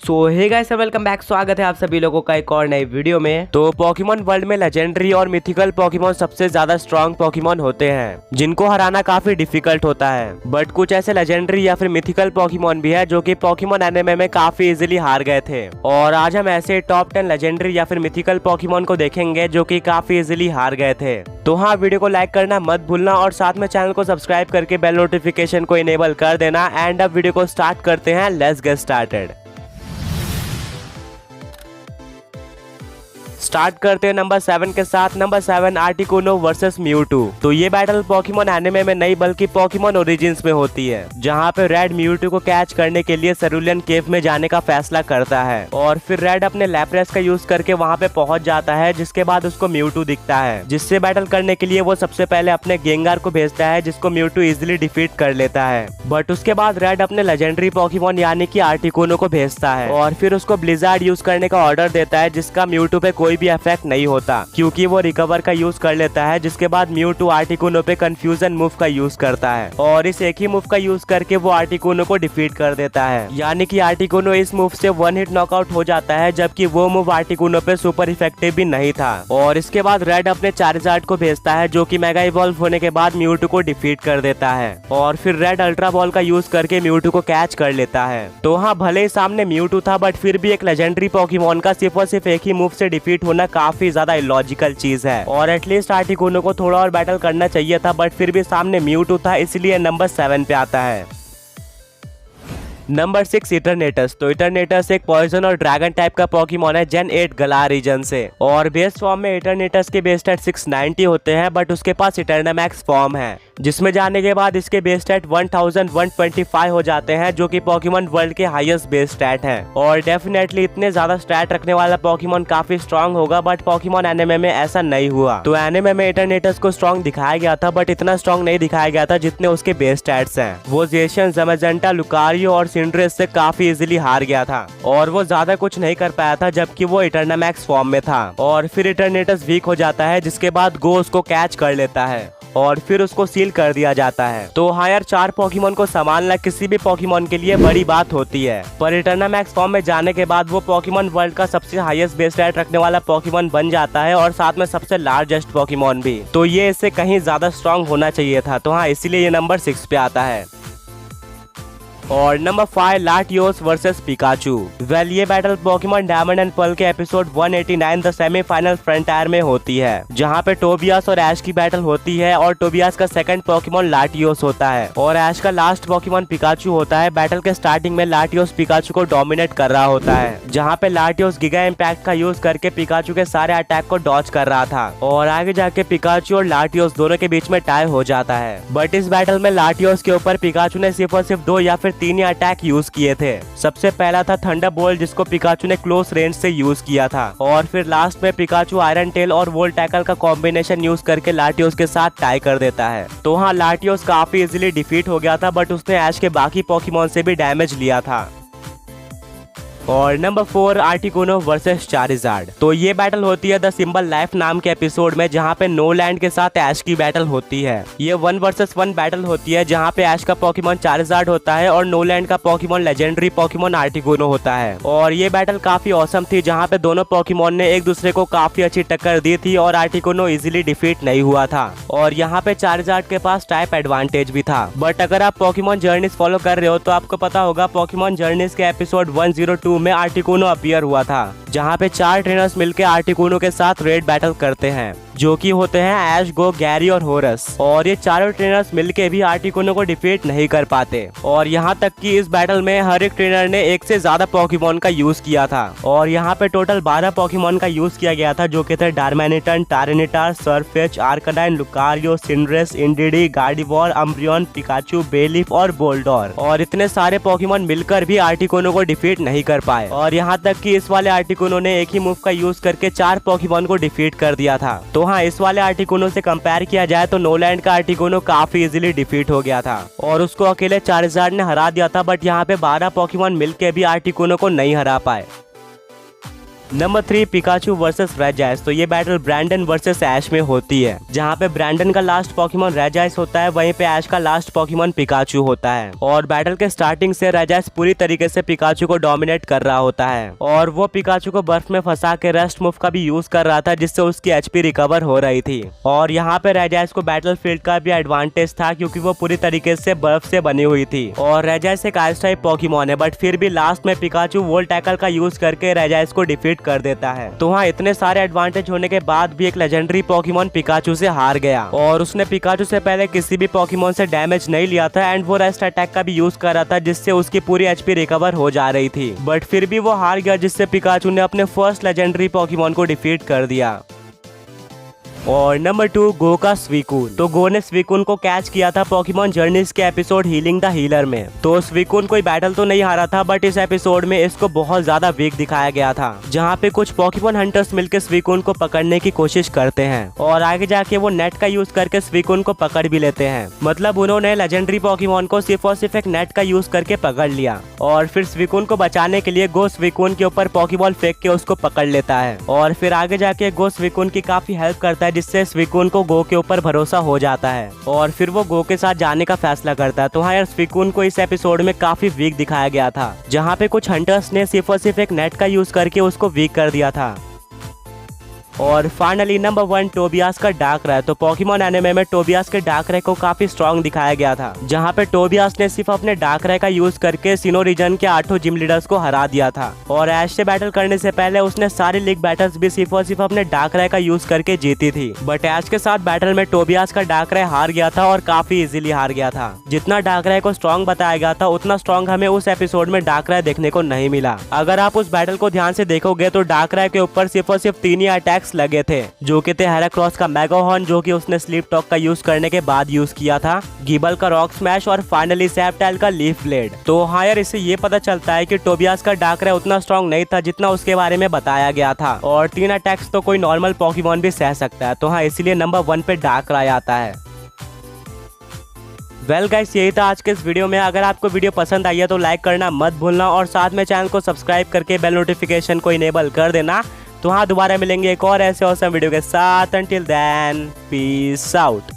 सो hey guys welcome back. स्वागत है आप सभी लोगों का एक और नई वीडियो में। तो पोकेमॉन वर्ल्ड में लेजेंडरी और मिथिकल पोकेमॉन सबसे ज्यादा स्ट्रॉन्ग पोकेमॉन होते हैं जिनको हराना काफी डिफिकल्ट होता है। बट कुछ ऐसे लेजेंडरी या फिर मिथिकल पोकेमॉन भी है जो कि पोकेमॉन एनिमे में काफी इजीली हार गए थे। और आज हम ऐसे टॉप 10 लेजेंडरी या फिर मिथिकल पोकेमॉन को देखेंगे जो कि काफी इजीली हार गए थे। तो हाँ, वीडियो को लाइक करना मत भूलना और साथ में चैनल को सब्सक्राइब करके बेल नोटिफिकेशन को इनेबल कर देना। एंड अब वीडियो को स्टार्ट करते हैं। Let's get started. स्टार्ट करते हैं नंबर 7 के साथ। Number 7 Articuno versus Mewtwo. तो ये बैटल पोकेमॉन एनिमे में नहीं बल्कि पोकेमॉन ओरिजिन्स में होती है, जहाँ पे रेड म्यूटू को कैच करने के लिए सेरुलियन केव में जाने का फैसला करता है और फिर रेड अपने लैप्रेस का यूज करके वहाँ पे पहुंच जाता है, जिसके बाद उसको म्यूटू दिखता है, जिससे बैटल करने के लिए वो सबसे पहले अपने गेंगार को भेजता है, जिसको म्यूटू इजिली डिफीट कर लेता है। बट उसके बाद रेड अपने लेजेंडरी पोकेमॉन यानी कि आर्टिकुनो को भेजता है और फिर उसको ब्लिजार्ड यूज करने का ऑर्डर देता है, जिसका म्यूटू पे कोई भी इफेक्ट नहीं होता क्योंकि वो रिकवर का यूज कर लेता है। जिसके बाद म्यूटू आर्टिकुनो पे कंफ्यूजन मूव का यूज करता है और इस एक ही मूव का यूज करके वो आर्टिकुनो को डिफीट कर देता है, यानी कि आर्टिकुनो इस मूव से 1 हिट नॉकआउट हो जाता है, जबकि वो मूव आर्टिकुनो पे सुपर इफेक्टिव भी नहीं था। और इसके बाद रेड अपने चार्जार्ड को भेजता है जो कि मेगा इवॉल्व होने के बाद म्यूटू को डिफीट कर देता है और फिर रेड अल्ट्रा बॉल का यूज करके म्यूटू को कैच कर लेता है। तो हाँ, भले ही सामने म्यूटू था बट फिर भी एक लेजेंडरी पोकेमॉन का सिर्फ और सिर्फ एक ही मूव से डिफीट होना काफी ज्यादा इलॉजिकल चीज है और एटलीस्ट आर्टिकुनो को थोड़ा और बैटल करना चाहिए था, बट फिर भी सामने म्यूटू था, इसलिए नंबर 7 पे आता है। नंबर 6 इटरनेटस। तो इटरनेटस एक पॉइजन और ड्रैगन टाइप का पोकेमॉन है जेन 8 गला रीजन से और बेस फॉर्म में इटरनेटस के बेस स्टैट 690 होते हैं, बट उसके पास इटरनामैक्स फॉर्म है जिसमें जाने के बाद इसके बेस स्टैट 1125 हो जाते हैं, जो कि पोकेमॉन वर्ल्ड के हाईएस्ट बेस स्टैट है। और डेफिनेटली इतने ज्यादा स्टैट रखने वाला पोकेमॉन काफी स्ट्रॉन्ग होगा, बट पोकेमॉन एनिमे में ऐसा नहीं हुआ। तो एनिमे में इटरनेटस को स्ट्रॉन्ग दिखाया गया था बट इतना स्ट्रॉन्ग नहीं दिखाया गया था जितने उसके बेस स्टैट्स हैं। वो जेशन, ज़मेजेंटा, लुकारियो और सिंड्रेस से काफी इजीली हार गया था और वो ज्यादा कुछ नहीं कर पाया था, जबकि वो इटरनामैक्स फॉर्म में था। और फिर इटरनेटस वीक हो जाता है, जिसके बाद गो उसको कैच कर लेता है और फिर उसको सील कर दिया जाता है। तो हाँ यार, 4 पोकेमॉन को संभालना किसी भी पोकेमॉन के लिए बड़ी बात होती है, पर इटरनामैक्स फॉर्म में जाने के बाद वो पोकेमॉन वर्ल्ड का सबसे हाईएस्ट बेस स्टैट रखने वाला पोकेमॉन बन जाता है और साथ में सबसे लार्जेस्ट पोकेमॉन भी। तो ये इससे कहीं ज्यादा स्ट्रॉन्ग होना चाहिए था। तो हाँ, इसीलिए ये नंबर 6 पे आता है। और number 5 Latios versus Pikachu. Well, ये battle Pokemon Diamond and Pearl के एपिसोड 189 द सेमीफाइनल फ्रंटायर में होती है, जहाँ पे टोबियास और ऐश की बैटल होती है और टोबियास का सेकंड पोकेमॉन लाटियोस होता है और ऐश का लास्ट पोकेमॉन पिकाचू होता है। बैटल के स्टार्टिंग में लाटियोस पिकाचू को डोमिनेट कर रहा होता है, जहाँ पे लाटियोस गिगा इम्पैक्ट का यूज करके पिकाचू के सारे अटैक को डॉज कर रहा था और आगे जाके पिकाचू और लाटियोस दोनों के बीच में टाई हो जाता है। बट इस बैटल में लाटियोस के ऊपर पिकाचू ने सिर्फ और सिर्फ 2 या फिर 3 ही अटैक यूज किए थे। सबसे पहला था थंडरबोल्ट, जिसको पिकाचू ने क्लोज रेंज से यूज किया था और फिर लास्ट में पिकाचू आयरन टेल और वोल्ट टैकल का कॉम्बिनेशन यूज करके लाटियोस के साथ टाई कर देता है। तो हाँ, लाटियोस काफी इजीली डिफीट हो गया था, बट उसने ऐश के बाकी पोकेमॉन से भी डैमेज लिया था। और नंबर 4 आर्टिकुनो वर्सेस चारिजार्ड। तो ये बैटल होती है द सिंबल लाइफ नाम के एपिसोड में, जहाँ पे नो लैंड के साथ ऐश की बैटल होती है। ये 1 वर्सेस 1 बैटल होती है, जहाँ पे ऐश का पोकेमॉन चारिजार्ड होता है और नो लैंड का पोकेमॉन लेजेंडरी पोकेमॉन आर्टिकुनो होता है। और ये बैटल काफी औसम थी, जहाँ पे दोनों पोकेमॉन ने एक दूसरे को काफी अच्छी टक्कर दी थी और आर्टिकुनो इजीली डिफीट नहीं हुआ था। और यहाँ पे चारिजार्ड के पास टाइप एडवांटेज भी था। बट अगर आप पोकेमॉन जर्नीज फॉलो कर रहे हो तो आपको पता होगा पोकेमॉन जर्नीज के एपिसोड 102 में आर्टिकुनो अपीयर हुआ था, जहाँ पे 4 ट्रेनर्स मिलकर आर्टिकुनो के साथ रेड बैटल करते हैं, जो कि होते हैं ऐश, गो, गैरी और होरस। और ये चारों ट्रेनर्स मिलके भी आर्टिकुनो को डिफीट नहीं कर पाते और यहाँ तक कि इस बैटल में हर एक ट्रेनर ने एक से ज्यादा पोकेमॉन का यूज किया था और यहाँ पे टोटल 12 पोकेमॉन का यूज किया गया था, जो कि थे डार्मेनिटन, टारेनिटार, सरफेच, आर्कनाइन, लुकारियो, सिंड्रेस, इंडिडी, गार्डिवॉर, अम्ब्रियन, पिकाचू, बेलीफ और बोल्डोर। और इतने सारे पोकेमॉन मिलकर भी आर्टिकुनो को डिफीट नहीं कर पाए और यहाँ तक कि इस वाले आर्टिकुनो ने एक ही मूव का यूज करके 4 पोकेमॉन को डिफीट कर दिया था। तो हाँ, इस वाले आर्टिकुनो से कंपेयर किया जाए तो नोलैंड का आर्टिकुनो काफी इजीली डिफीट हो गया था और उसको अकेले चार्जार्ड ने हरा दिया था, बट यहाँ पे 12 पोकेमॉन मिलके भी आर्टिकुनो को नहीं हरा पाए। Number 3 Pikachu versus Regice. तो ये बैटल ब्रैंडन वर्सेस ऐश में होती है, जहाँ पे ब्रैंडन का लास्ट पोकेमॉन रेजाइस होता है, वहीं पे ऐश का लास्ट पोकेमॉन पिकाचू होता है। और बैटल के स्टार्टिंग से रेजाइस पूरी तरीके से पिकाचू को डोमिनेट कर रहा होता है और वो पिकाचू को बर्फ में फंसा के रेस्ट मूव का भी यूज कर रहा था, जिससे उसकी एचपी रिकवर हो रही थी। और यहाँ पे रेजाइस को बैटल फील्ड का भी एडवांटेज था, क्योंकि वो पूरी तरीके से बर्फ से बनी हुई थी और रेजाइस एक आइस टाइप पोकेमॉन है, बट फिर भी लास्ट में पिकाचू वोल्ट टैकल का यूज करके रेजाइस को डिफीट कर देता है। तो वहाँ इतने सारे एडवांटेज होने के बाद भी एक लेजेंडरी पोकेमॉन पिकाचू से हार गया और उसने पिकाचू से पहले किसी भी पोकेमॉन से डैमेज नहीं लिया था एंड वो रेस्ट अटैक का भी यूज कर रहा था, जिससे उसकी पूरी एचपी रिकवर हो जा रही थी, बट फिर भी वो हार गया, जिससे पिकाचू ने अपने फर्स्ट लेजेंडरी पोकेमॉन को डिफीट कर दिया। और नंबर 2 गो का स्वीकून। तो गो ने स्वीकून को कैच किया था पोकेमॉन जर्नीज के एपिसोड हीलिंग द हीलर में। तो स्वीकून कोई बैटल तो नहीं हारा था, बट इस एपिसोड में इसको बहुत ज्यादा वीक दिखाया गया था, जहाँ पे कुछ पोकेमॉन हंटर्स मिलकर स्वीकून को पकड़ने की कोशिश करते हैं और आगे जाके वो नेट का यूज करके स्वीकून को पकड़ भी लेते हैं। मतलब उन्होंने लेजेंडरी पोकेमॉन को सिर्फ और सिर्फ एक नेट का यूज करके पकड़ लिया और फिर स्वीकून को बचाने के लिए गो स्वीकून के ऊपर पोकेबॉल फेंक के उसको पकड़ लेता है और फिर आगे जाके गो स्वीकून की काफी हेल्प करता है, जिससे स्वीकून को गो के ऊपर भरोसा हो जाता है और फिर वो गो के साथ जाने का फैसला करता है। तो हाँ यार, स्वीकून को इस एपिसोड में काफी वीक दिखाया गया था, जहाँ पे कुछ हंटर्स ने सिर्फ और सिर्फ एक नेट का यूज करके उसको वीक कर दिया था। और फाइनली नंबर 1 टोबियास का डार्कrai। तो पोकेमॉन एनिमे में टोबियास के डार्कrai को काफी स्ट्रॉन्ग दिखाया गया था, जहाँ पे टोबियास ने सिर्फ अपने डार्कrai का यूज करके सिनो रीजन के 8 जिम लीडर्स को हरा दिया था और ऐश से बैटल करने से पहले उसने सारी लीग बैटल्स भी सिर्फ और सिर्फ अपने डार्कrai का यूज करके जीती थी। बट ऐश के साथ बैटल में टोबियास का डार्कrai हार गया था और काफी इजीली हार गया था। जितना डार्कrai को स्ट्रॉन्ग बताया गया था, उतना स्ट्रॉन्ग हमें उस एपिसोड में डार्कrai देखने को नहीं मिला। अगर आप उस बैटल को ध्यान से देखोगे तो डार्कrai के ऊपर सिर्फ और सिर्फ 3 ही अटैक्स लगे थे, जो कि थे हेराक्रॉस का मेगाहॉर्न, जो कि उसने स्लीप टॉक का यूज करने के बाद यूज किया था, गिबल का रॉक स्मैश और फाइनली सैपटाइल का लीफ ब्लेड। तो हाँ यार, इससे ये पता चलता है कि टोबियास का डार्कrai उतना स्ट्रॉन्ग नहीं था जितना उसके बारे में बताया गया था और 3 अटैक्स तो कोई नॉर्मल पोकेमॉन भी सह सकता है। तो हाँ, इसीलिए नंबर 1 पे डार्कrai आता है। वेल गाइस, यही था आज के इस वीडियो में। अगर आपको वीडियो पसंद आई है तो लाइक करना मत भूलना और साथ में चैनल को सब्सक्राइब करके बेल नोटिफिकेशन को इनेबल कर देना। तो हाँ, दोबारा मिलेंगे एक और ऐसे ऑसम वीडियो के साथ। Until then, peace out.